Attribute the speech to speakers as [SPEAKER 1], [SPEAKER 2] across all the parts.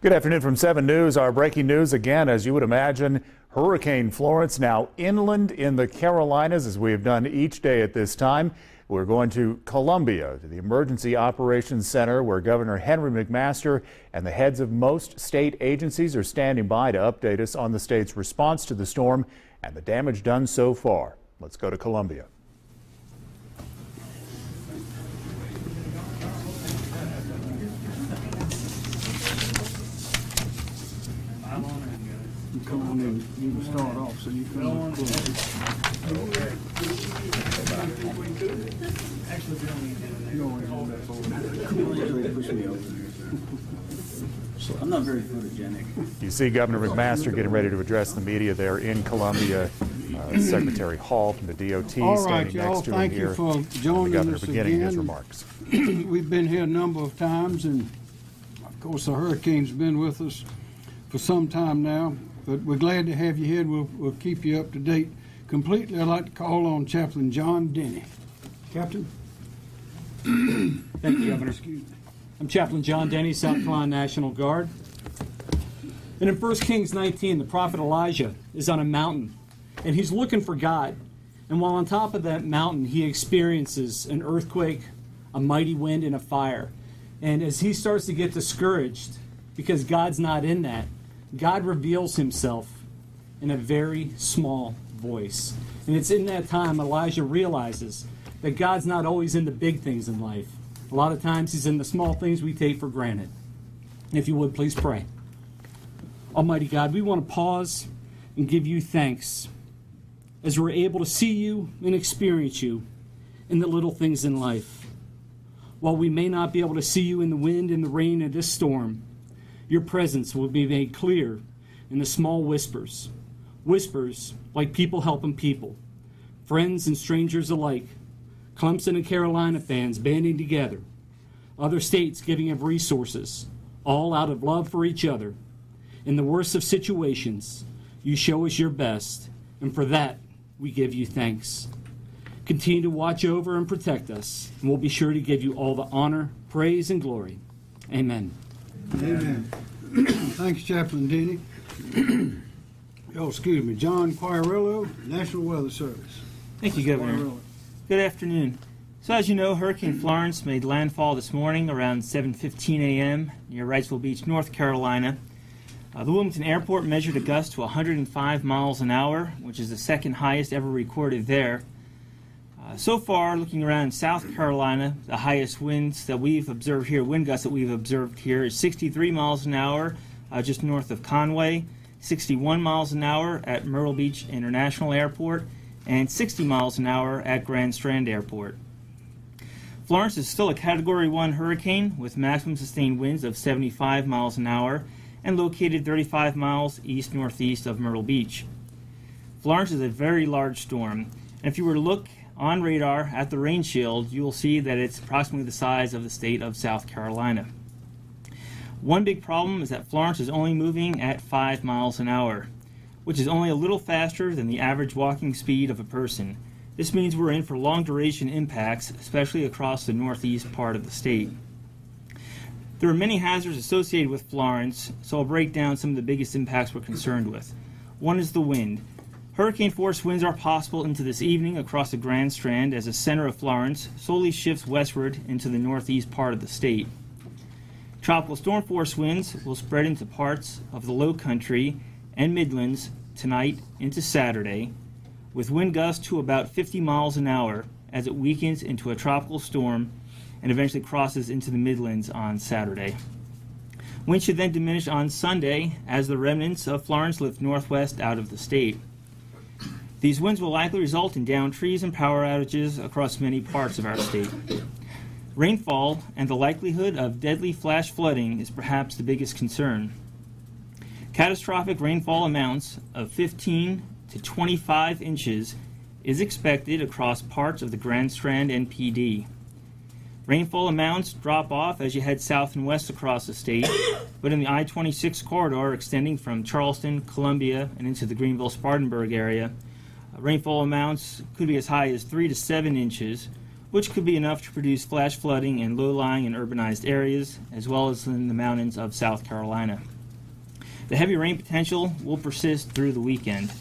[SPEAKER 1] Good afternoon from 7 News. Our breaking news again, as you would imagine, Hurricane Florence now inland in the Carolinas, as we have done each day at this time. We're going to Columbia, to the Emergency Operations Center, where Governor Henry McMaster and the heads of most state agencies are standing by to update us on the state's response to the storm and the damage done so far. Let's go to Columbia.
[SPEAKER 2] You come on in, you can start off, so you come on. I'm not very photogenic.
[SPEAKER 1] You see Governor McMaster getting ready to address the media there in Columbia. Secretary Hall from the DOT standing next to him here.
[SPEAKER 2] Thank you for joining
[SPEAKER 1] the governor
[SPEAKER 2] us
[SPEAKER 1] beginning
[SPEAKER 2] again.
[SPEAKER 1] his remarks.
[SPEAKER 2] We've been here a number of times, and of course the hurricane's been with us for some time now. But we're glad to have you here. We'll keep you up to date completely. I'd like to call on Chaplain John Denny. Captain?
[SPEAKER 3] Thank you, Governor. I'm Chaplain John Denny, South Carolina National Guard. And in 1 Kings 19, the prophet Elijah is on a mountain, and he's looking for God. And while on top of that mountain, he experiences an earthquake, a mighty wind, and a fire. And as he starts to get discouraged, because God's not in that, God reveals himself in a very small voice. And it's in that time Elijah realizes that God's not always in the big things in life. A lot of times he's in the small things we take for granted. If you would, please pray. Almighty God, we want to pause and give you thanks as we're able to see you and experience you in the little things in life. While we may not be able to see you in the wind and the rain of this storm, your presence will be made clear in the small whispers. Whispers like people helping people, friends and strangers alike, Clemson and Carolina fans banding together, other states giving of resources, all out of love for each other. In the worst of situations, you show us your best, and for that, we give you thanks. Continue to watch over and protect us, and we'll be sure to give you all the honor, praise, and glory. Amen.
[SPEAKER 2] Amen. Thanks, Chaplain Denny. Excuse me, John Quairillo, National Weather Service.
[SPEAKER 4] Thank you, Governor. Good afternoon. So as you know, Hurricane Florence made landfall this morning around 7:15 a.m. near Wrightsville Beach, North Carolina. The Wilmington Airport measured a gust to 105 miles an hour, which is the second highest ever recorded there. So far, looking around South Carolina, the highest winds that we've observed here, wind gusts that we've observed here, is 63 miles an hour just north of Conway, 61 miles an hour at Myrtle Beach International Airport, and 60 miles an hour at Grand Strand Airport. Florence is still a Category 1 hurricane with maximum sustained winds of 75 miles an hour and located 35 miles east-northeast of Myrtle Beach. Florence is a very large storm, and if you were to look on radar at the rain shield, you will see that it's approximately the size of the state of South Carolina. One big problem is that Florence is only moving at 5 miles an hour, which is only a little faster than the average walking speed of a person. This means we're in for long duration impacts, especially across the northeast part of the state. There are many hazards associated with Florence, so I'll break down some of the biggest impacts we're concerned with. One is the wind. Hurricane-force winds are possible into this evening across the Grand Strand as the center of Florence slowly shifts westward into the northeast part of the state. Tropical storm-force winds will spread into parts of the Low Country and Midlands tonight into Saturday, with wind gusts to about 50 miles an hour as it weakens into a tropical storm and eventually crosses into the Midlands on Saturday. Winds should then diminish on Sunday as the remnants of Florence lift northwest out of the state. These winds will likely result in downed trees and power outages across many parts of our state. Rainfall and the likelihood of deadly flash flooding is perhaps the biggest concern. Catastrophic rainfall amounts of 15 to 25 inches is expected across parts of the Grand Strand and PD. Rainfall amounts drop off as you head south and west across the state, but in the I-26 corridor extending from Charleston, Columbia, and into the Greenville-Spartanburg area, rainfall amounts could be as high as 3 to 7 inches, which could be enough to produce flash flooding in low-lying and urbanized areas, as well as in the mountains of South Carolina. The heavy rain potential will persist through the weekend.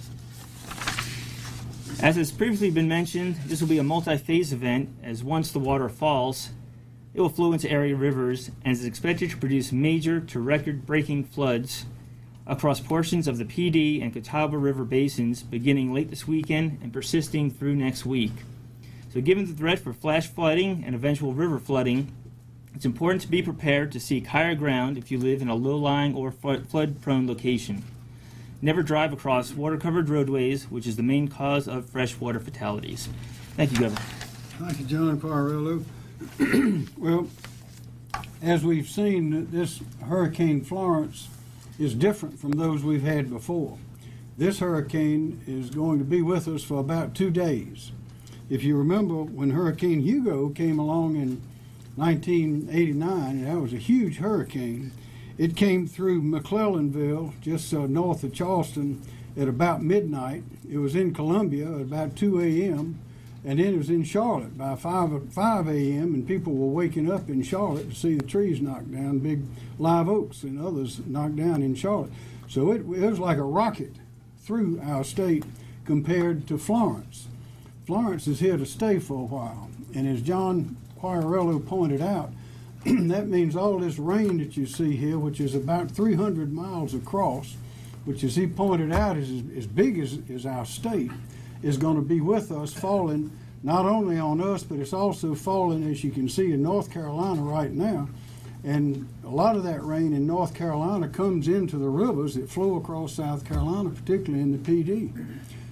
[SPEAKER 4] As has previously been mentioned, this will be a multi-phase event, as once the water falls, it will flow into area rivers and is expected to produce major to record-breaking floods across portions of the PD and Catawba River basins beginning late this weekend and persisting through next week. So given the threat for flash flooding and eventual river flooding, it's important to be prepared to seek higher ground if you live in a low-lying or flood-prone location. Never drive across water-covered roadways, which is the main cause of freshwater fatalities. Thank you, Governor.
[SPEAKER 2] Thank you, John Quararello. Well, as we've seen, this Hurricane Florence is different from those we've had before. This hurricane is going to be with us for about 2 days. If you remember when Hurricane Hugo came along in 1989, and that was a huge hurricane, it came through McClellanville, just north of Charleston, at about midnight. It was in Columbia at about 2 a.m., and then it was in Charlotte by 5 a.m., and people were waking up in Charlotte to see the trees knocked down, big live oaks and others knocked down in Charlotte. So it was like a rocket through our state compared to Florence. Florence is here to stay for a while, and as John Quararello pointed out, that means all this rain that you see here, which is about 300 miles across, which as he pointed out is as big as our state, is going to be with us, falling not only on us, but it's also falling, as you can see, in North Carolina right now. And a lot of that rain in North Carolina comes into the rivers that flow across South Carolina, particularly in the PD.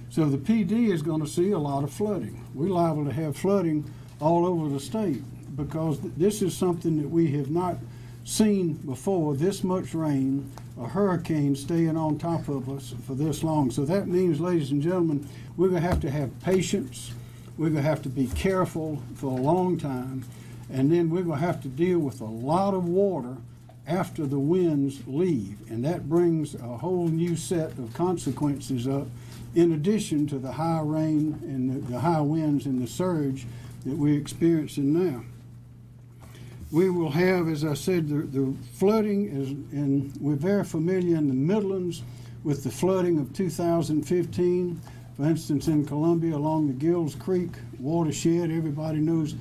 [SPEAKER 2] So the PD is going to see a lot of flooding. We're liable to have flooding all over the state because this is something that we have not seen before, this much rain, a hurricane staying on top of us for this long. So that means, ladies and gentlemen, we're going to have patience. We're going to have to be careful for a long time. And then we're going to have to deal with a lot of water after the winds leave. And that brings a whole new set of consequences up, in addition to the high rain and the high winds and the surge that we're experiencing now. We will have, as I said, the flooding is, and we're very familiar in the Midlands with the flooding of 2015. For instance, in Columbia along the Gills Creek watershed, everybody knows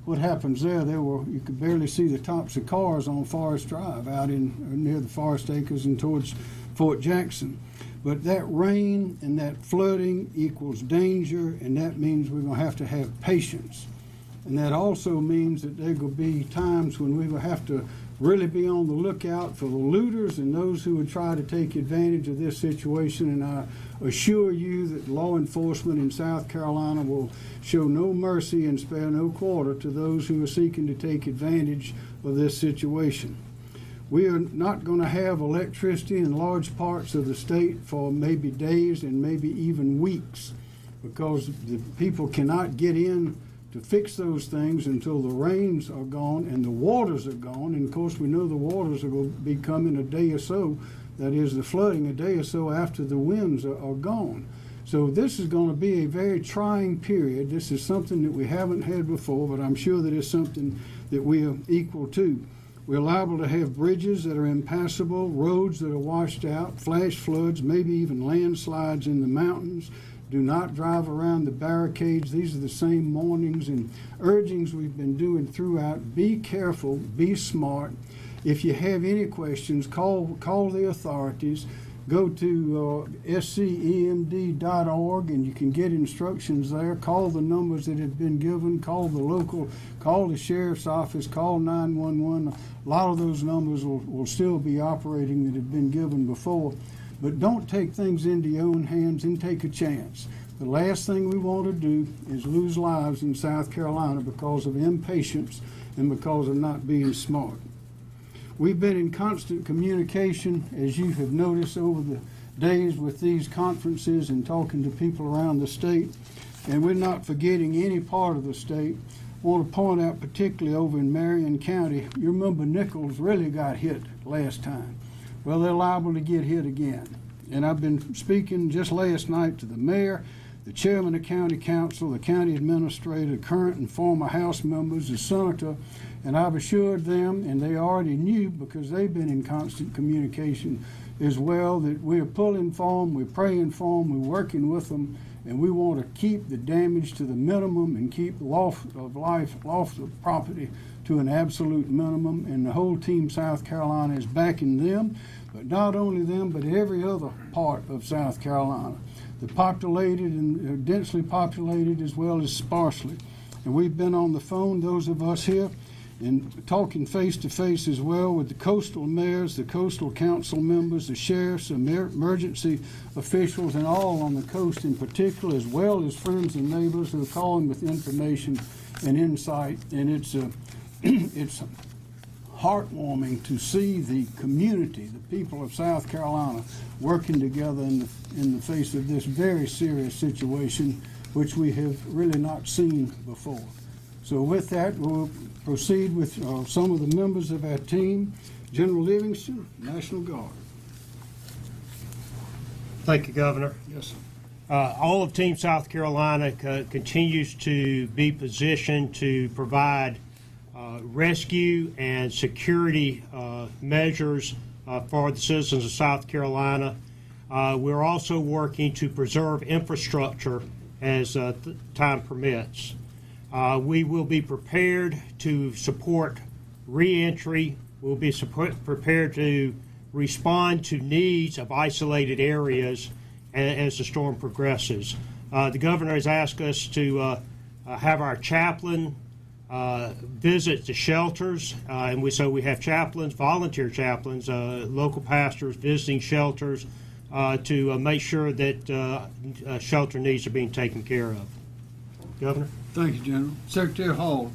[SPEAKER 2] what happens there. You could barely see the tops of cars on Forest Drive out near the Forest Acres and towards Fort Jackson. But that rain and that flooding equals danger, and that means we're going to have patience. And that also means that there will be times when we will have to really be on the lookout for the looters and those who would try to take advantage of this situation. And I assure you that law enforcement in South Carolina will show no mercy and spare no quarter to those who are seeking to take advantage of this situation. We are not going to have electricity in large parts of the state for maybe days and maybe even weeks because the people cannot get in to fix those things until the rains are gone and the waters are gone. And of course, we know the waters are going to be coming a day or so, that is the flooding, a day or so after the winds are gone. So this is going to be a very trying period. This is something that we haven't had before, but I'm sure that it's something that we are equal to. We're liable to have bridges that are impassable, roads that are washed out, flash floods, maybe even landslides in the mountains. Do not drive around the barricades. These are the same warnings and urgings we've been doing throughout. Be careful, be smart. If you have any questions, call the authorities. Go to scemd.org and you can get instructions there. Call the numbers that have been given. Call the sheriff's office, call 911. A lot of those numbers will still be operating that have been given before. But don't take things into your own hands and take a chance. The last thing we want to do is lose lives in South Carolina because of impatience and because of not being smart. We've been in constant communication, as you have noticed over the days with these conferences and talking to people around the state, and we're not forgetting any part of the state. I want to point out particularly over in Marion County, you remember Nichols really got hit last time. Well, they're liable to get hit again. And I've been speaking just last night to the mayor. the chairman of county council, the county administrator, current and former House members, the senator, and I've assured them, and they already knew because they've been in constant communication as well, that we're pulling for them, we're praying for them, we're working with them, and we want to keep the damage to the minimum and keep loss of life, loss of property to an absolute minimum. And the whole team South Carolina is backing them, but not only them, but every other part of South Carolina, the populated and densely populated as well as sparsely. And we've been on the phone, those of us here, and talking face to face as well with the coastal mayors, the coastal council members, the sheriffs, emergency officials, and all on the coast in particular, as well as friends and neighbors who are calling with information and insight. And it's heartwarming to see the community, the people of South Carolina, working together in the face of this very serious situation, which we have really not seen before. So with that, we'll proceed with some of the members of our team. General Livingston, National Guard.
[SPEAKER 5] Thank you, Governor.
[SPEAKER 2] Yes, sir.
[SPEAKER 5] All of Team South Carolina continues to be positioned to provide rescue and security measures for the citizens of South Carolina. We're also working to preserve infrastructure as time permits. We will be prepared to support reentry. We'll be prepared to respond to needs of isolated areas as the storm progresses. The governor has asked us to have our chaplain visit the shelters, and so we have chaplains, volunteer chaplains, local pastors visiting shelters to make sure that shelter needs are being taken care of. Governor?
[SPEAKER 2] Thank you, General. Secretary Hall,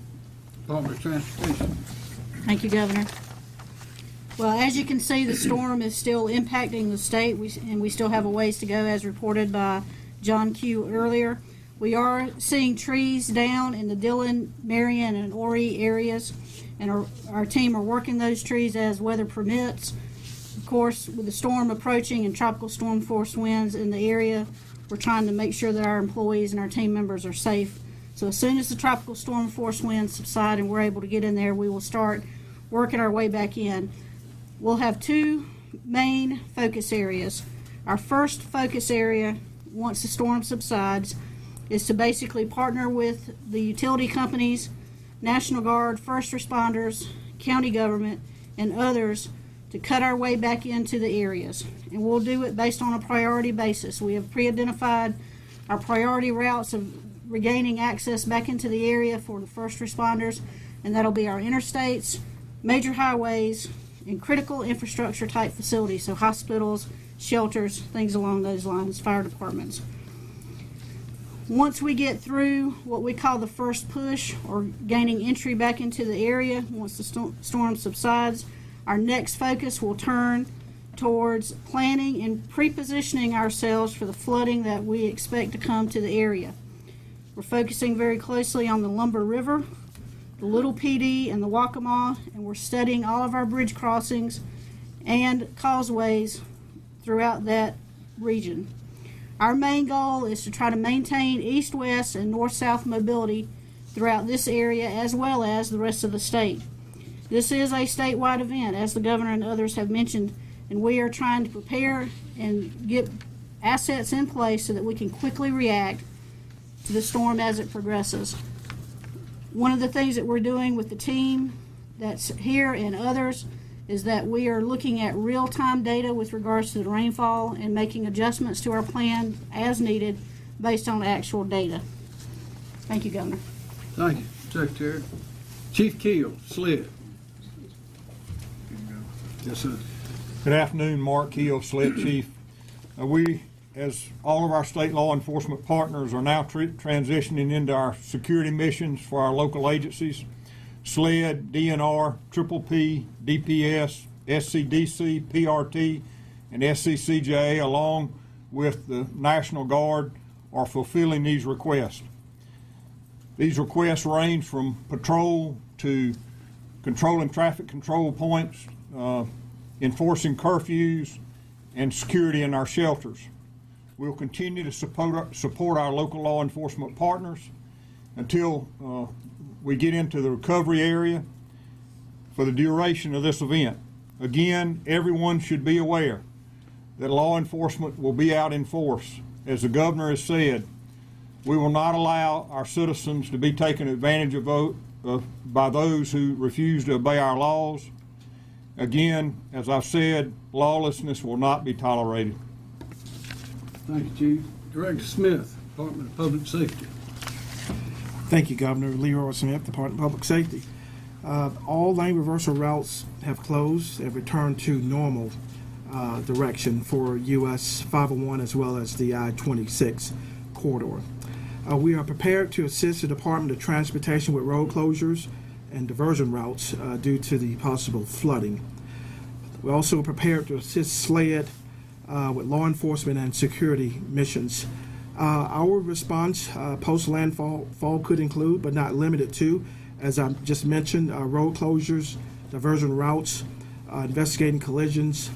[SPEAKER 2] Department of Transportation.
[SPEAKER 6] Thank you, Governor. Well, as you can see, the storm is still impacting the state, and we still have a ways to go, as reported by John Q. earlier. We are seeing trees down in the Dillon, Marion, and Horry areas, and our team are working those trees as weather permits. Of course, with the storm approaching and tropical storm force winds in the area, we're trying to make sure that our employees and our team members are safe. So as soon as the tropical storm force winds subside and we're able to get in there, we will start working our way back in. We'll have two main focus areas. Our first focus area, once the storm subsides, is to basically partner with the utility companies, National Guard, first responders, county government, and others to cut our way back into the areas. And we'll do it based on a priority basis. We have pre-identified our priority routes of regaining access back into the area for the first responders, and that'll be our interstates, major highways, and critical infrastructure type facilities, so hospitals, shelters, things along those lines, fire departments. Once we get through what we call the first push, or gaining entry back into the area, once the storm subsides, our next focus will turn towards planning and pre-positioning ourselves for the flooding that we expect to come to the area. We're focusing very closely on the Lumber River, the Little PD, and the Waccamaw, and we're studying all of our bridge crossings and causeways throughout that region. Our main goal is to try to maintain east-west and north-south mobility throughout this area as well as the rest of the state. This is a statewide event, as the governor and others have mentioned, and we are trying to prepare and get assets in place so that we can quickly react to the storm as it progresses. One of the things that we're doing with the team that's here and others is that we are looking at real-time data with regards to the rainfall and making adjustments to our plan as needed based on actual data. Thank you, Governor.
[SPEAKER 2] Thank you, Secretary. Chief Keel, SLED. Yes, sir.
[SPEAKER 7] Good afternoon, Mark Keel, SLED Chief. We, as all of our state law enforcement partners, are now transitioning into our security missions for our local agencies. SLED, DNR, PPP, DPS, SCDC, PRT, and SCCJA, along with the National Guard, are fulfilling these requests. These requests range from patrol to controlling traffic control points, enforcing curfews, and security in our shelters. We'll continue to support our local law enforcement partners until we get into the recovery area for the duration of this event. Again, everyone should be aware that law enforcement will be out in force. As the governor has said, we will not allow our citizens to be taken advantage of by those who refuse to obey our laws. Again, as I've said, lawlessness will not be tolerated.
[SPEAKER 2] Thank you, Chief. Director Smith, Department of Public Safety.
[SPEAKER 8] Thank you, Governor. Leroy Smith, Department of Public Safety. All lane reversal routes have closed and returned to normal direction for US 501 as well as the I-26 corridor. We are prepared to assist the Department of Transportation with road closures and diversion routes due to the possible flooding. We're also prepared to assist SLED with law enforcement and security missions. Our response post-landfall could include, but not limited to, as I just mentioned, road closures, diversion routes, investigating collisions,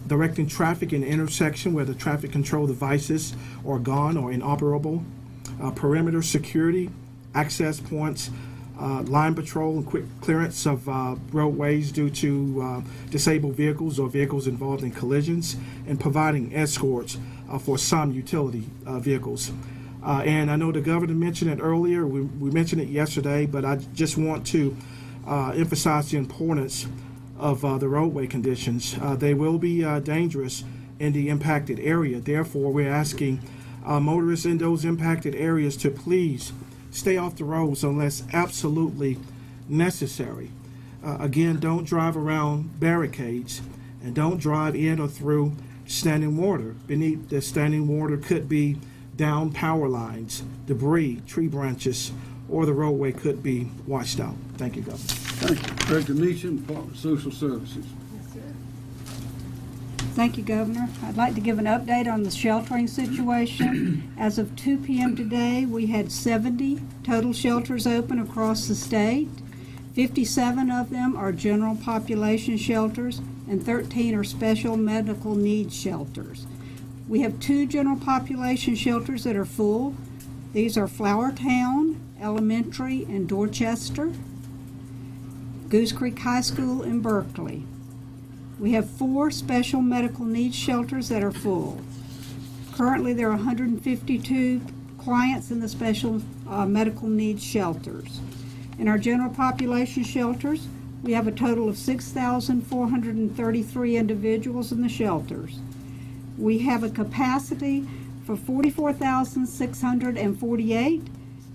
[SPEAKER 8] directing traffic in the intersection where the traffic control devices are gone or inoperable, perimeter security, access points, line patrol and quick clearance of roadways due to disabled vehicles or vehicles involved in collisions, and providing escorts for some utility vehicles. And I know the governor mentioned it earlier, we mentioned it yesterday, but I just want to emphasize the importance of the roadway conditions. They will be dangerous in the impacted area. Therefore, we're asking motorists in those impacted areas to please stay off the roads unless absolutely necessary. Again, don't drive around barricades and don't drive in or through standing water. Beneath the standing water could be down power lines, debris, tree branches, or the roadway could be washed out. Thank you, Governor.
[SPEAKER 2] Thank you. Director Meacham, Department of Social Services.
[SPEAKER 9] Thank you, Governor. I'd like to give an update on the sheltering situation. As of 2 p.m. today, we had 70 total shelters open across the state. 57 of them are general population shelters, and 13 are special medical needs shelters. We have 2 general population shelters that are full. These are Flowertown Elementary in Dorchester, Goose Creek High School in Berkeley. We have 4 special medical needs shelters that are full. Currently, there are 152 clients in the special medical needs shelters. In our general population shelters, we have a total of 6,433 individuals in the shelters. We have a capacity for 44,648.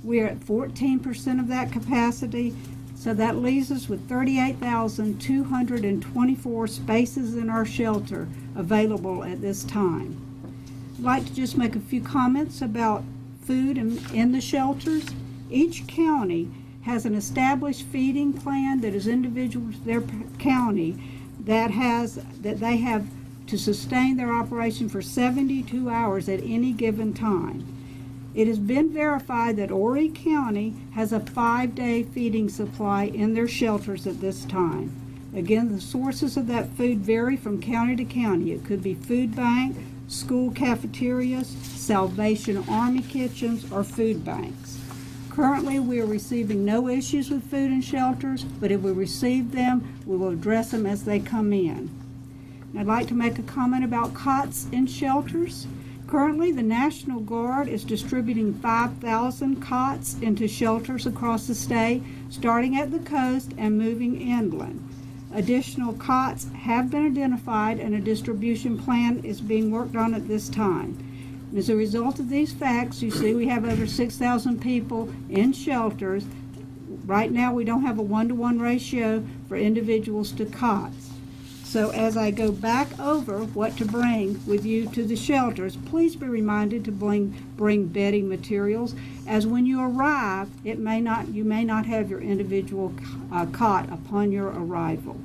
[SPEAKER 9] We are at 14% of that capacity. So that leaves us with 38,224 spaces in our shelter available at this time. I'd like to just make a few comments about food in the shelters. Each county has an established feeding plan that is individual to their county that they have to sustain their operation for 72 hours at any given time. It has been verified that Horry County has a 5-day feeding supply in their shelters at this time. Again, the sources of that food vary from county to county. It could be food bank, school cafeterias, Salvation Army kitchens, or food banks. Currently, we are receiving no issues with food in shelters, but if we receive them, we will address them as they come in. And I'd like to make a comment about cots in shelters. Currently, the National Guard is distributing 5,000 cots into shelters across the state, starting at the coast and moving inland. Additional cots have been identified and a distribution plan is being worked on at this time. And as a result of these facts, you see we have over 6,000 people in shelters. Right now, we don't have a 1-to-1 ratio for individuals to cots. So as I go back over what to bring with you to the shelters, please be reminded to bring bedding materials, as when you arrive, you may not have your individual cot upon your arrival.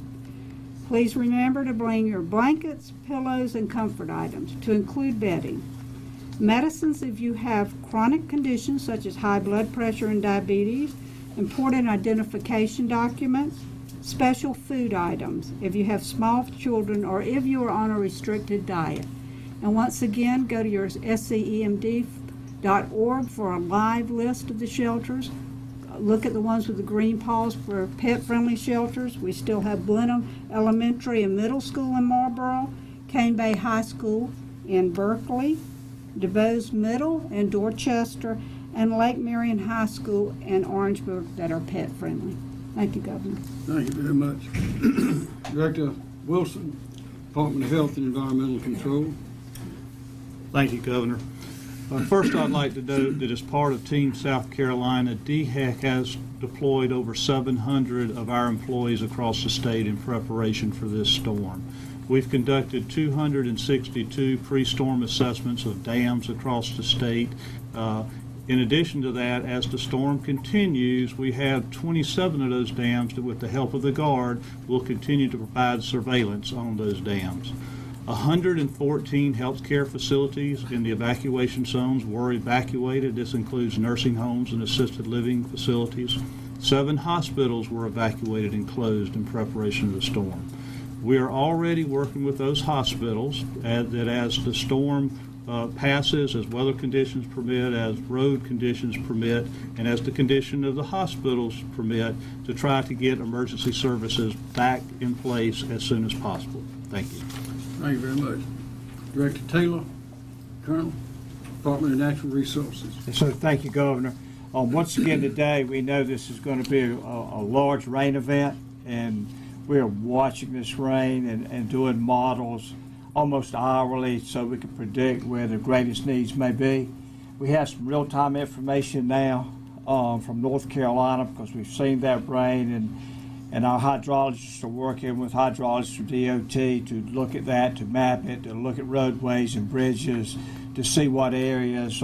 [SPEAKER 9] Please remember to bring your blankets, pillows, and comfort items, to include bedding. Medicines if you have chronic conditions such as high blood pressure and diabetes, important identification documents, special food items if you have small children or if you are on a restricted diet. And once again, go to your scemd.org for a live list of the shelters. Look at the ones with the green paws for pet-friendly shelters. We still have Blenheim Elementary and Middle School in Marlboro, Cane Bay High School in Berkeley, DeVos Middle in Dorchester, and Lake Marion High School in Orangeburg that are pet-friendly. Thank you, Governor.
[SPEAKER 2] Thank you very much. Director Wilson, Department of Health and Environmental Control.
[SPEAKER 7] Thank you, Governor. First, I'd like to note that as part of Team South Carolina, DHEC has deployed over 700 of our employees across the state in preparation for this storm. We've conducted 262 pre-storm assessments of dams across the state. In addition to that, as the storm continues, we have 27 of those dams that, with the help of the Guard, will continue to provide surveillance on those dams. 114 healthcare facilities in the evacuation zones were evacuated. This includes nursing homes and assisted living facilities. 7 hospitals were evacuated and closed in preparation of the storm. We are already working with those hospitals as the storm passes, as weather conditions permit, as road conditions permit, and as the condition of the hospitals permit, to try to get emergency services back in place as soon as possible. Thank you.
[SPEAKER 2] Thank you very much. Director Taylor, Colonel, Department of Natural Resources.
[SPEAKER 10] So thank you, Governor. Once again today, we know this is going to be a large rain event, and we're watching this rain and doing models almost hourly so we can predict where the greatest needs may be. We have some real-time information now from North Carolina because we've seen that rain, and our hydrologists are working with hydrologists from DOT to look at that, to map it, to look at roadways and bridges to see what areas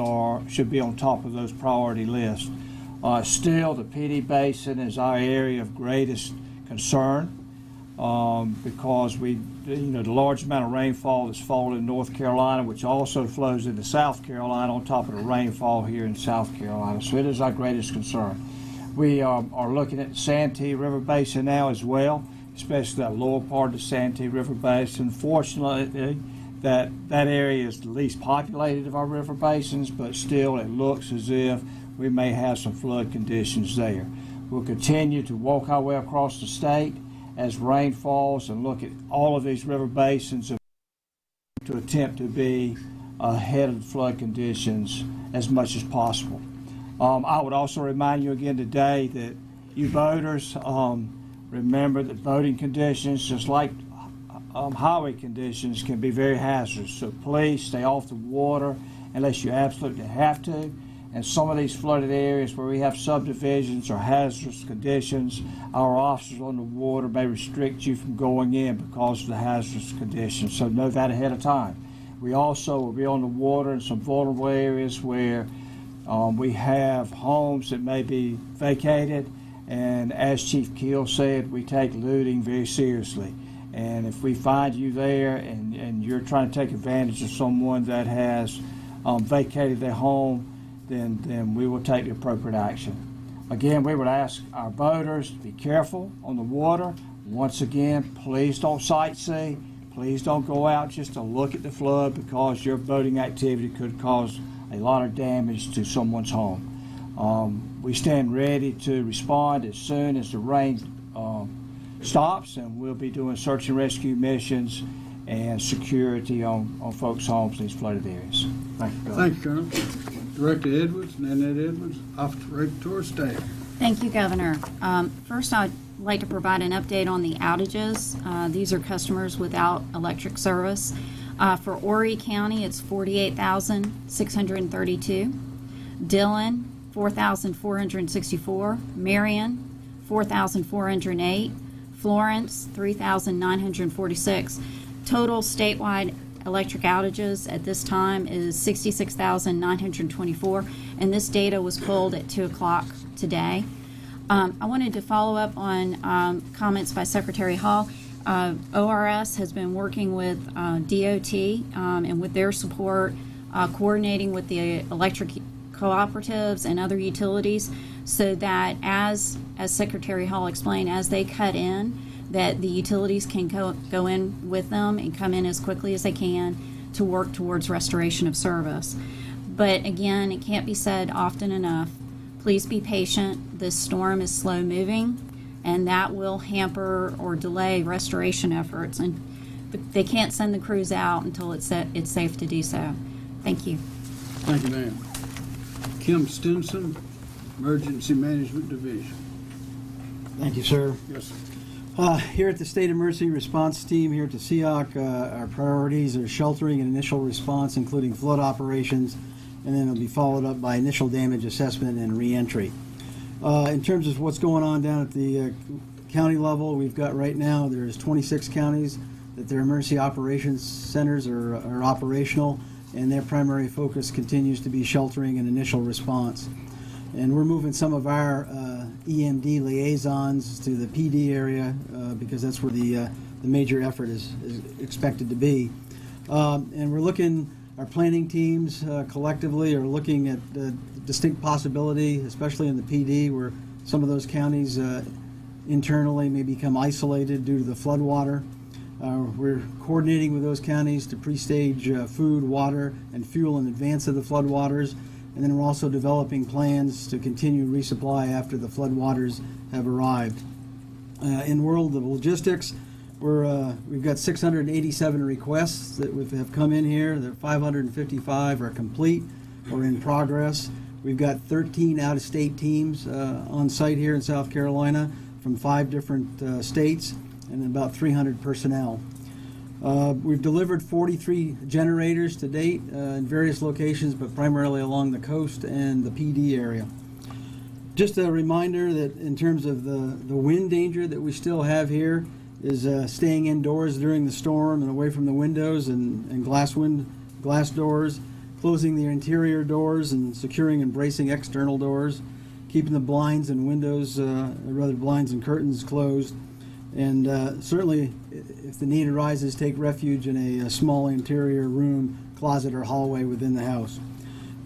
[SPEAKER 10] should be on top of those priority lists. Still, the PD Basin is our area of greatest concern because the large amount of rainfall that's fallen in North Carolina, which also flows into South Carolina on top of the rainfall here in South Carolina. So it is our greatest concern. We are looking at the Santee River Basin now as well, especially that lower part of the Santee River Basin. Fortunately, that area is the least populated of our river basins, but still it looks as if we may have some flood conditions there. We'll continue to walk our way across the state as rain falls and look at all of these river basins to attempt to be ahead of the flood conditions as much as possible. I would also remind you again today that you voters remember that voting conditions, just like highway conditions, can be very hazardous. So please stay off the water unless you absolutely have to. And some of these flooded areas where we have subdivisions or hazardous conditions, our officers on the water may restrict you from going in because of the hazardous conditions. So know that ahead of time. We also will be on the water in some vulnerable areas where we have homes that may be vacated, and as Chief Keel said, we take looting very seriously. And if we find you there and you're trying to take advantage of someone that has vacated their home, then we will take the appropriate action. Again, we would ask our voters to be careful on the water. Once again, please don't sightsee. Please don't go out just to look at the flood because your boating activity could cause a lot of damage to someone's home. We stand ready to respond as soon as the rain stops, and we'll be doing search and rescue missions and security on folks' homes in these flooded areas. Thank you, Governor.
[SPEAKER 2] Thank you, Colonel. Director Edwards, Nanette Edwards, Office of Regulatory Staff.
[SPEAKER 11] Thank you, Governor. First, I'd like to provide an update on the outages. These are customers without electric service. For Horry County, it's 48,632. Dillon, 4,464. Marion, 4,408. Florence, 3,946. Total statewide electric outages at this time is 66,924, and this data was pulled at 2 o'clock today. I wanted to follow up on comments by Secretary Hall. ORS has been working with DOT and with their support, coordinating with the electric cooperatives and other utilities so that as Secretary Hall explained, as they cut in, that the utilities can go in with them and come in as quickly as they can to work towards restoration of service. But again, it can't be said often enough. Please be patient. This storm is slow moving, and that will hamper or delay restoration efforts. And they can't send the crews out until it's safe to do so. Thank you.
[SPEAKER 2] Thank you, ma'am. Kim Stinson, Emergency Management Division.
[SPEAKER 12] Thank you, sir.
[SPEAKER 2] Yes, sir.
[SPEAKER 12] Here at the State Emergency Response Team, here at the SEOC, our priorities are sheltering and initial response, including flood operations, and then it'll be followed up by initial damage assessment and reentry. In terms of what's going on down at the county level, we've got right now, there's 26 counties that their emergency operations centers are operational, and their primary focus continues to be sheltering and initial response. And we're moving some of our EMD liaisons to the PD area because that's where the major effort is expected to be. And we're looking, our planning teams collectively are looking at distinct possibility, especially in the PD, where some of those counties internally may become isolated due to the floodwater. We're coordinating with those counties to pre-stage food, water, and fuel in advance of the floodwaters. And then we're also developing plans to continue resupply after the floodwaters have arrived. In world of logistics, we've got 687 requests that have come in here. 555 are complete or in progress. We've got 13 out-of-state teams on site here in South Carolina from 5 different states and about 300 personnel. We've delivered 43 generators to date in various locations, but primarily along the coast and the PD area. Just a reminder that in terms of the wind danger that we still have here is staying indoors during the storm and away from the windows and glass doors, closing the interior doors and securing and bracing external doors, keeping the blinds and windows, blinds and curtains closed. And certainly, if the need arises, take refuge in a small interior room, closet, or hallway within the house.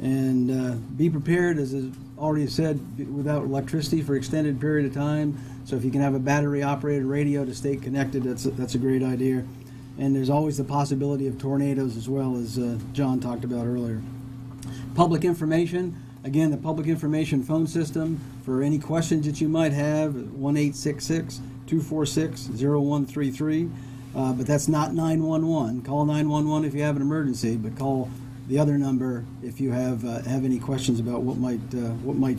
[SPEAKER 12] And be prepared, as is already said, without electricity for extended period of time. So if you can have a battery-operated radio to stay connected, that's a great idea. And there's always the possibility of tornadoes as well, as John talked about earlier. Public information. Again, the public information phone system for any questions that you might have, 1-866-246-0133. But that's not 911. Call 911 if you have an emergency, but call the other number if you have any questions about what might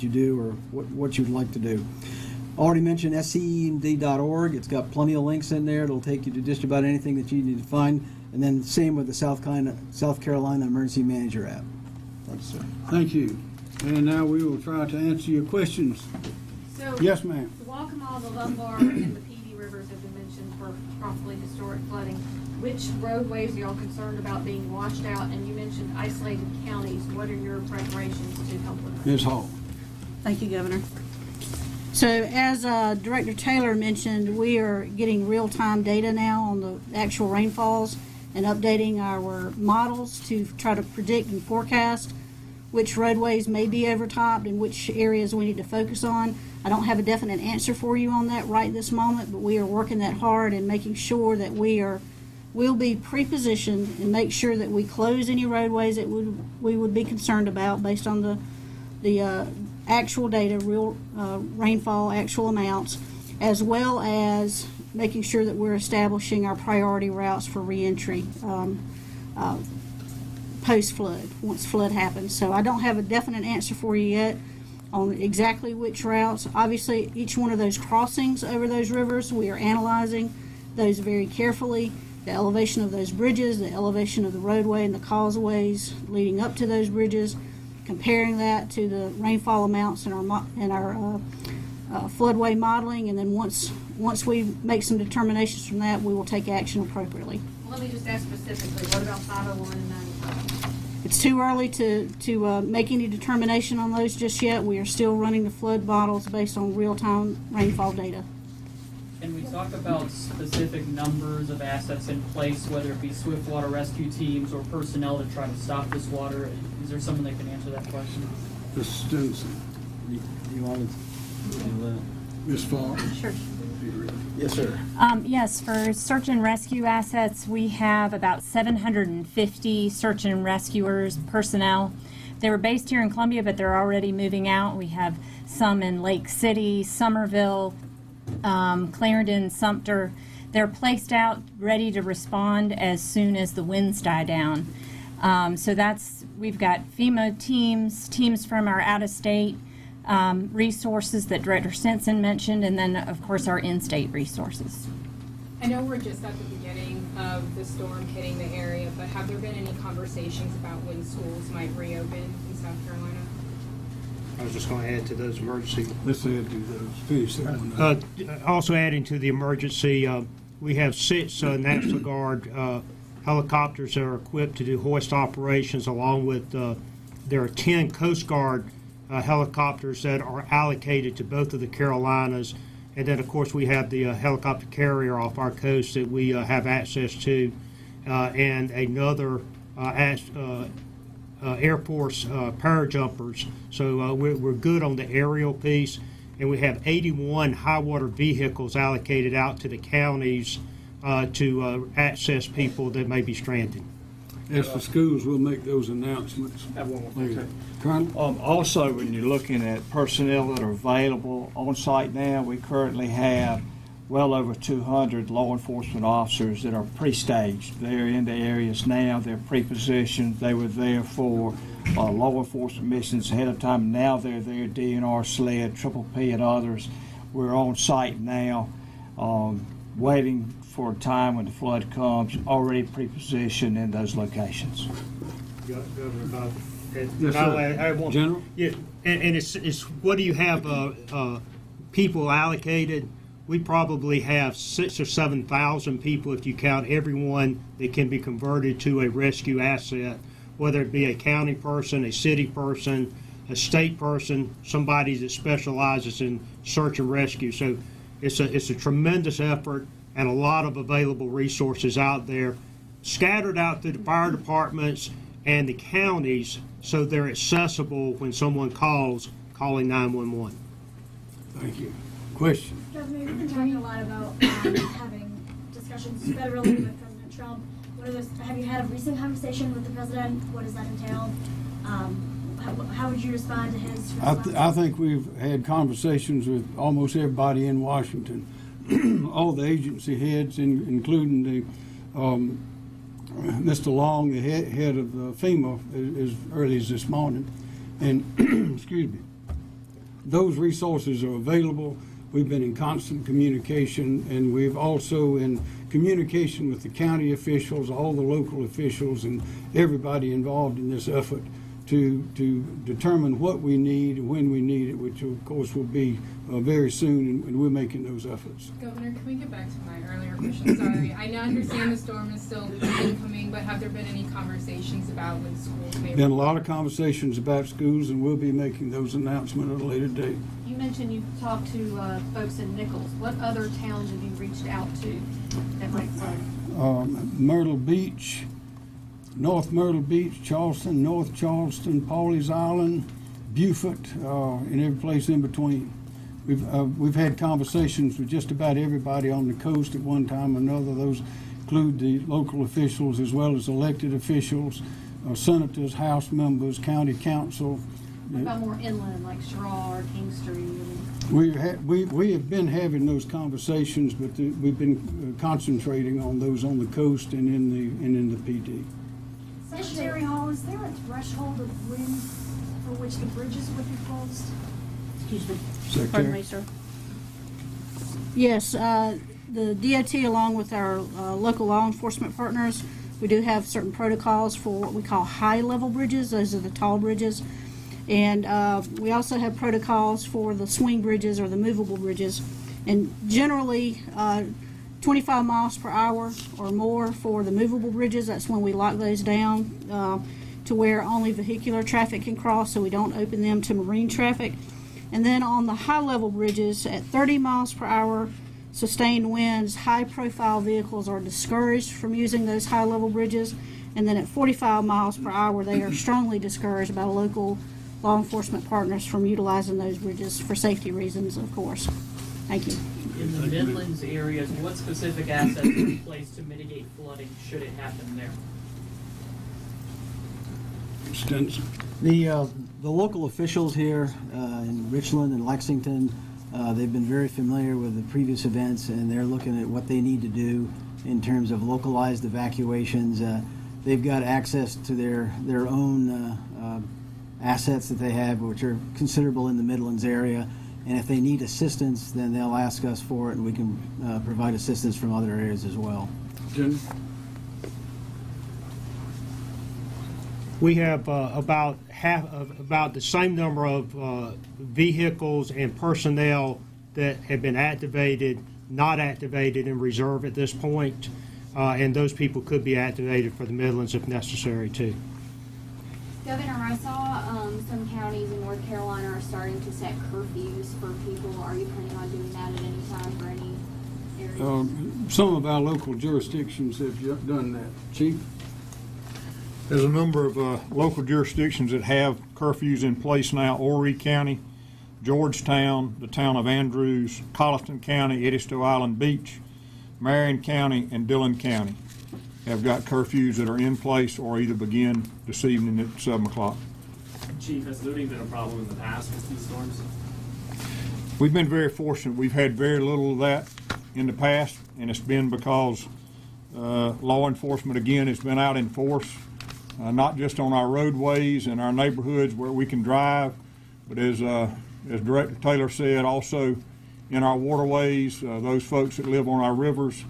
[SPEAKER 12] you do or what you'd like to do. Already mentioned scemd.org. It's got plenty of links in there. It'll take you to just about anything that you need to find. And then same with the South Carolina Emergency Manager app. Thanks, sir.
[SPEAKER 2] Thank you. And now we will try to answer your questions.
[SPEAKER 13] So,
[SPEAKER 2] yes, ma'am.
[SPEAKER 13] The Waccamaw, the Lombard, and the PD rivers have been mentioned for possibly historic flooding. Which roadways are y'all concerned about being washed out? And you mentioned isolated counties. What are your preparations to help with that?
[SPEAKER 2] Ms. Hall.
[SPEAKER 6] Thank you, Governor. So as Director Taylor mentioned, we are getting real-time data now on the actual rainfalls and updating our models to try to predict and forecast which roadways may be overtopped and which areas we need to focus on. I don't have a definite answer for you on that right this moment, but we are working that hard and making sure that we'll be pre-positioned and make sure that we close any roadways that we would be concerned about based on the actual data, real rainfall, actual amounts, as well as making sure that we're establishing our priority routes for reentry post-flood, once flood happens. So I don't have a definite answer for you yet on exactly which routes. Obviously, each one of those crossings over those rivers, we are analyzing those very carefully. The elevation of those bridges, the elevation of the roadway and the causeways leading up to those bridges, comparing that to the rainfall amounts in our floodway modeling, and then once we make some determinations from that, we will take action appropriately.
[SPEAKER 13] Well, let me just ask specifically, what about 501 and 95?
[SPEAKER 6] It's too early to make any determination on those just yet. We are still running the flood models based on real-time rainfall data.
[SPEAKER 14] Can we talk about specific numbers of assets in place, whether it be swift water rescue teams or personnel to try to stop this water? Is there someone that can answer that question?
[SPEAKER 2] Ms. Stinson.
[SPEAKER 12] You wanted to
[SPEAKER 2] Ms. Florence.
[SPEAKER 6] Sure.
[SPEAKER 12] Yes, sir.
[SPEAKER 11] Yes, for search and rescue assets, we have about 750 search and rescuers personnel. They were based here in Columbia, but they're already moving out. We have some in Lake City, Somerville, Clarendon, Sumter. They're placed out ready to respond as soon as the winds die down. So we've got FEMA teams from our out-of-state resources that Director Stinson mentioned, and then, of course, our in-state resources.
[SPEAKER 13] I know we're just at the beginning of the storm hitting the area, but have there been any conversations about when schools might reopen in South Carolina?
[SPEAKER 5] I was just going to add to those emergency.
[SPEAKER 2] Let's add to those. Finish that one.
[SPEAKER 5] Also adding to the emergency, we have 6 National Guard helicopters that are equipped to do hoist operations, along with there are 10 Coast Guard helicopters that are allocated to both of the Carolinas. And then, of course, we have the helicopter carrier off our coast that we have access to, and another Air Force parajumpers. So we're good on the aerial piece, and we have 81 high water vehicles allocated out to the counties to access people that may be stranded.
[SPEAKER 2] As for schools, we'll make those announcements.
[SPEAKER 10] Have one more thing.
[SPEAKER 2] Colonel?
[SPEAKER 10] Also, when you're looking at personnel that are available on site now, we currently have well over 200 law enforcement officers that are pre-staged. They're in the areas now. They're pre-positioned. They were there for law enforcement missions ahead of time. Now they're there, DNR, SLED, Triple P, and others. We're on site now, waiting for a time when the flood comes, already pre-positioned in those locations.
[SPEAKER 5] Governor Bob.
[SPEAKER 2] Yes, sir. General?
[SPEAKER 5] Yeah, and it's what do you have people allocated? We probably have 6,000 or 7,000 people if you count everyone that can be converted to a rescue asset, whether it be a county person, a city person, a state person, somebody that specializes in search and rescue. So it's a tremendous effort and a lot of available resources out there, scattered out through the fire departments and the counties, so they're accessible when someone calling 911.
[SPEAKER 2] Thank you. Question?
[SPEAKER 15] Governor, you've been talking a lot about having discussions federally with President Trump. Have you had a recent conversation with the president? What does that entail? How would you respond to his response?
[SPEAKER 2] I think we've had conversations with almost everybody in Washington, all the agency heads, including the Mr. Long, the head of FEMA, as early as this morning. And excuse me, those resources are available. We've been in constant communication, and we've also in communication with the county officials, all the local officials, and everybody involved in this effort to determine what we need and when we need it, which of course will be very soon, and we're making those efforts.
[SPEAKER 13] Governor, can we get back to my earlier question? Sorry, I understand the storm is still incoming, but have there been any conversations about when schools may?
[SPEAKER 2] Been a lot of conversations about schools, and we'll be making those announcements at a later date.
[SPEAKER 13] You mentioned you've talked to folks in Nichols. What other towns have you reached out to that might flood?
[SPEAKER 2] Myrtle Beach, North Myrtle Beach, Charleston, North Charleston, Pawleys Island, Beaufort, and every place in between. We've had conversations with just about everybody on the coast at one time or another. Those include the local officials as well as elected officials, senators, House members, county council.
[SPEAKER 13] What about more inland, like Straw or King Street?
[SPEAKER 2] We have been having those conversations, but we've been concentrating on those on the coast and in the PD.
[SPEAKER 15] Secretary Hall, is there a threshold of wind for which the bridges would be closed?
[SPEAKER 6] Excuse me.
[SPEAKER 2] Secretary?
[SPEAKER 6] Pardon me, sir. Yes, the DOT, along with our local law enforcement partners, we do have certain protocols for what we call high-level bridges. Those are the tall bridges. And we also have protocols for the swing bridges or the movable bridges. And generally, 25 miles per hour or more for the movable bridges. That's when we lock those down to where only vehicular traffic can cross, so we don't open them to marine traffic. And then on the high-level bridges, at 30 miles per hour sustained winds, high-profile vehicles are discouraged from using those high-level bridges. And then at 45 miles per hour, they are strongly discouraged by local law enforcement partners from utilizing those bridges for safety reasons, of course. Thank you.
[SPEAKER 14] In the Midlands areas, what specific assets are in place to mitigate flooding should it happen there?
[SPEAKER 2] Stinson.
[SPEAKER 12] The local officials here in Richland and Lexington, they've been very familiar with the previous events, and they're looking at what they need to do in terms of localized evacuations. They've got access to their own assets that they have, which are considerable in the Midlands area. And if they need assistance, then they'll ask us for it, and we can provide assistance from other areas as well.
[SPEAKER 2] Jim?
[SPEAKER 5] We have about the same number of vehicles and personnel that have been activated, not activated in reserve at this point, and those people could be activated for the Midlands if necessary too.
[SPEAKER 16] Governor, I saw some counties in North Carolina are starting to set curfews for people. Are you planning on doing that at any time for any areas?
[SPEAKER 2] Some of our local jurisdictions have done that. Chief?
[SPEAKER 7] There's a number of local jurisdictions that have curfews in place now. Horry County, Georgetown, the town of Andrews, Colleton County, Edisto Island Beach, Marion County, and Dillon County have got curfews that are in place or either begin this evening at 7 o'clock.
[SPEAKER 17] Chief, has looting been a problem in the past with these storms?
[SPEAKER 7] We've been very fortunate. We've had very little of that in the past, and it's been because law enforcement, again, has been out in force, not just on our roadways and our neighborhoods where we can drive, but as Director Taylor said, also in our waterways, those folks that live on our rivers.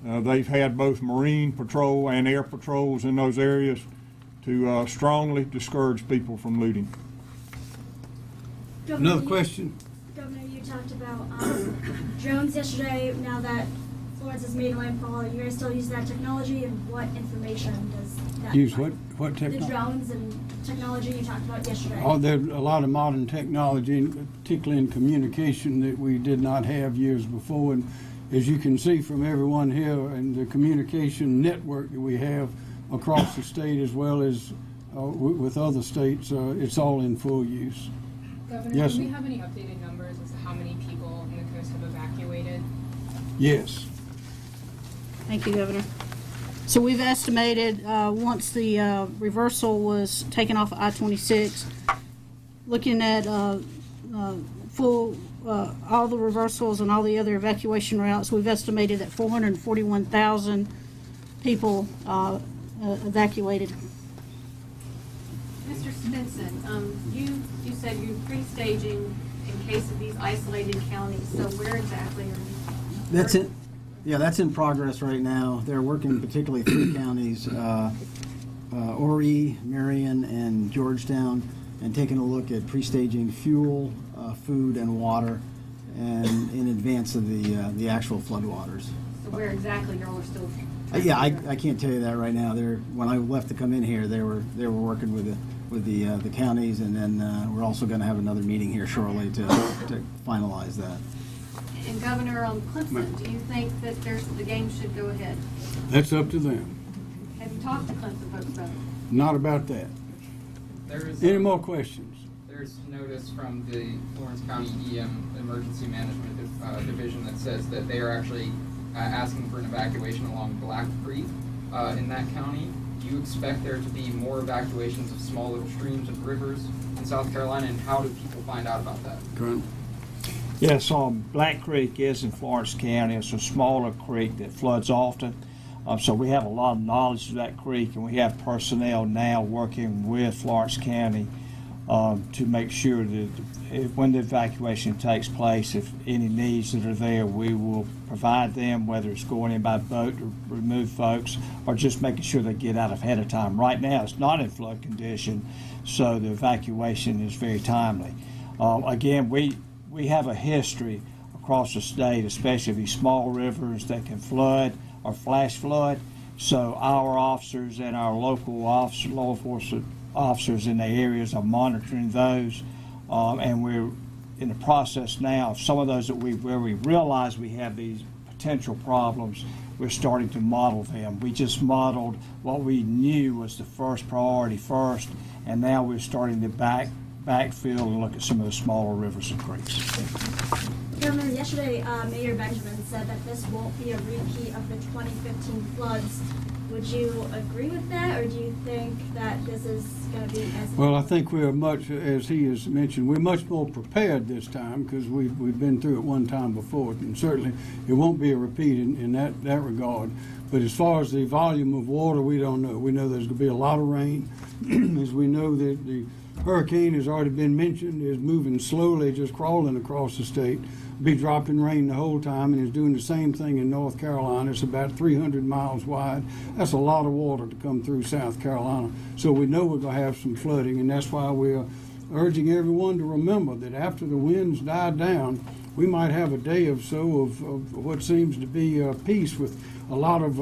[SPEAKER 7] They've had both Marine Patrol and Air Patrols in those areas to strongly discourage people from looting.
[SPEAKER 2] Governor, another question.
[SPEAKER 15] Governor, you talked about drones yesterday. Now that Florence has made landfall, you guys still use that technology, and what information does that
[SPEAKER 2] use?
[SPEAKER 15] provide?
[SPEAKER 2] What technology?
[SPEAKER 15] The drones and technology you talked about yesterday.
[SPEAKER 2] Oh, there's a lot of modern technology, particularly in communication, that we did not have years before. And as you can see from everyone here and the communication network that we have across the state as well as with other states, it's all in full use.
[SPEAKER 18] Governor,
[SPEAKER 2] yes,
[SPEAKER 18] do we have any updated numbers as to how many people in the coast have evacuated?
[SPEAKER 2] Yes.
[SPEAKER 6] Thank you, Governor. So we've estimated once the reversal was taken off of I-26, looking at full all the reversals and all the other evacuation routes, we've estimated that 441,000 people evacuated.
[SPEAKER 13] Mr. Stinson, you said you're pre-staging in case of these isolated counties. So where exactly are you?
[SPEAKER 12] That's it. Yeah, that's in progress right now. They're working particularly 3 counties, Horry, Marion, and Georgetown, and taking a look at pre-staging fuel, food, and water, and in advance of the actual floodwaters.
[SPEAKER 13] So where exactly y'all are still?
[SPEAKER 12] Yeah, I can't tell you that right now. When I left to come in here, they were working with the counties, and then we're also going to have another meeting here shortly to finalize that.
[SPEAKER 13] And Governor Clemson, do you think that the game should go ahead?
[SPEAKER 2] That's up to them.
[SPEAKER 13] Have you talked to Clemson folks about it?
[SPEAKER 2] Not about that. Any more questions?
[SPEAKER 19] There's notice from the Florence County EM Emergency Management Division that says that they are actually asking for an evacuation along Black Creek in that county. Do you expect there to be more evacuations of small little streams and rivers in South Carolina, and how do people find out about that?
[SPEAKER 2] Colonel?
[SPEAKER 10] Yes, Black Creek is in Florence County. It's a smaller creek that floods often. So we have a lot of knowledge of that creek, and we have personnel now working with Florence County to make sure that when the evacuation takes place, if any needs that are there, we will provide them, whether it's going in by boat to remove folks or just making sure they get out ahead of time. Right now, it's not in flood condition, so the evacuation is very timely. Again, we have a history across the state, especially these small rivers that can flood or flash flood. So our officers and our local law enforcement officers in the areas are monitoring those, and we're in the process now of some of those where we realize we have these potential problems. We're starting to model them. We just modeled what we knew was the first priority first, and now we're starting to backfill and look at some of the smaller rivers and creeks.
[SPEAKER 15] Governor, yesterday, Mayor Benjamin said that this won't be a repeat of the 2015 floods. Would you agree with that, or do you think that this is going to be as...
[SPEAKER 2] Well, I think we're much, as he has mentioned, we're much more prepared this time because we've been through it one time before, and certainly it won't be a repeat in that regard. But as far as the volume of water, we don't know. We know there's going to be a lot of rain. As we know that the hurricane has already been mentioned, is moving slowly, just crawling across the state, be dropping rain the whole time, and is doing the same thing in North Carolina. It's about 300 miles wide. That's a lot of water to come through South Carolina. So we know we're going to have some flooding, and that's why we're urging everyone to remember that after the winds die down, we might have a day or so of what seems to be peace, with a lot of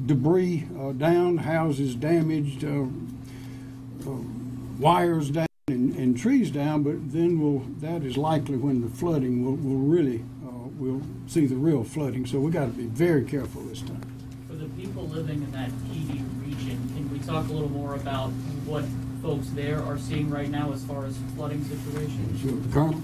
[SPEAKER 2] debris down, houses damaged, wires down, and trees down. But then that is likely when the flooding will really we'll see the real flooding. So we got to be very careful this time.
[SPEAKER 14] For the people living in that PD region, can we talk a little more about what folks there are seeing right now as far as flooding situations?
[SPEAKER 2] Sure. Colonel?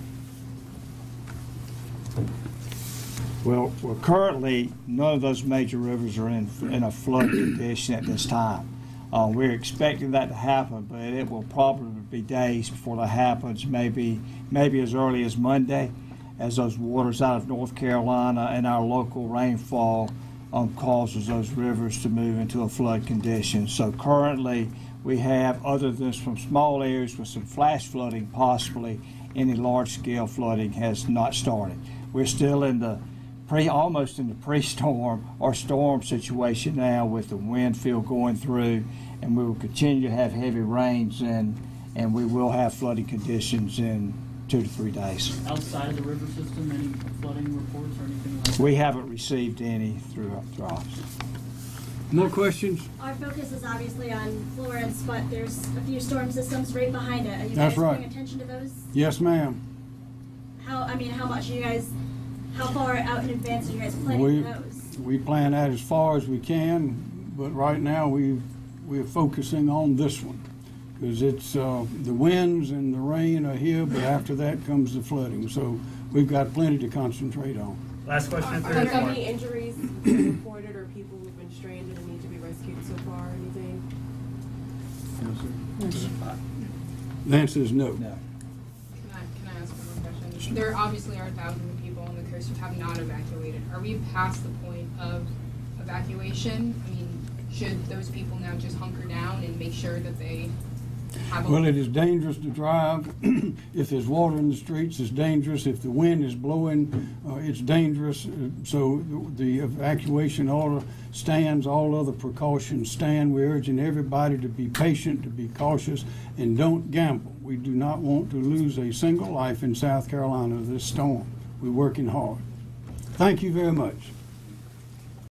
[SPEAKER 10] Well, currently, none of those major rivers are in a flood condition at this time. We're expecting that to happen, but it will probably be days before that happens, maybe as early as Monday, as those waters out of North Carolina and our local rainfall causes those rivers to move into a flood condition. So currently, we have, other than some small areas with some flash flooding possibly, any large-scale flooding has not started. We're still in the almost in the pre-storm or storm situation now, with the wind field going through, and we will continue to have heavy rains, and we will have flooding conditions in 2 to 3 days.
[SPEAKER 14] Outside of the river system, any flooding reports or anything like that?
[SPEAKER 10] We haven't received any through us.
[SPEAKER 2] More questions?
[SPEAKER 15] Our focus is obviously on Florence, but there's a few storm systems right behind it. Are you
[SPEAKER 2] That's
[SPEAKER 15] guys
[SPEAKER 2] right.
[SPEAKER 15] paying attention to those?
[SPEAKER 2] Yes, ma'am.
[SPEAKER 15] How much are you guys, how far out in advance are you guys planning those?
[SPEAKER 2] We plan that as far as we can, but right now we're focusing on this one, because it's the winds and the rain are here, but after that comes the flooding. So we've got plenty to concentrate on.
[SPEAKER 18] Last question. Are there any injuries reported or people who've been stranded and need to be rescued so far? Anything?
[SPEAKER 2] The answer is no.
[SPEAKER 18] Can I ask one more question? There obviously are thousands of people on the coast who have not evacuated. Are we past the point of evacuation? I mean, should those people now just hunker down and make sure that they have
[SPEAKER 2] Well, it is dangerous to drive. If there's water in the streets, it's dangerous. If the wind is blowing, it's dangerous. So the evacuation order stands. All other precautions stand. We're urging everybody to be patient, to be cautious, and don't gamble. We do not want to lose a single life in South Carolina this storm. We're working hard. Thank you very much.